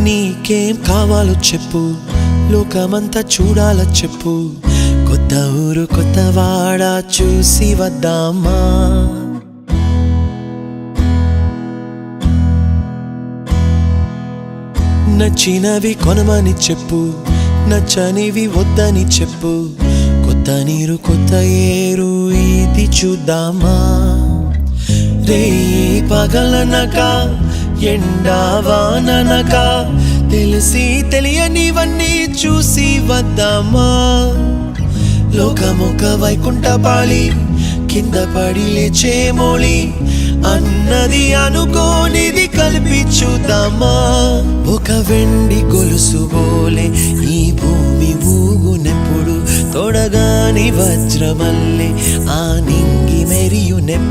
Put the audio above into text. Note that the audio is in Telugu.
నీకేం కావాలో చెప్పు, లోకమంతా చూడాల చెప్పు. కొత్త ఊరు కొత్త వాడ చూసి వద్దామా. నచ్చినవి కొనమని చెప్పు, నచ్చనివి వద్దని చెప్పు. కొత్త నీరు కొత్త ఏరు ఇది చూద్దామా. రే పగలనక ఎండావాననక తెలిసి తెలియనివన్నీ చూసి వద్దామా. లోకమొక వైకుంఠపాళి, కింద పడి లేచే మోళి, అన్నది అనుకోనిది కలిపి చూద్దామా. ఒక వెండి గొలుసు బోలే ఈ భూమి ఊగునెప్పుడు, తొడగాని వజ్రమల్లే ఆ నింగి మెరియునెప్పుడు.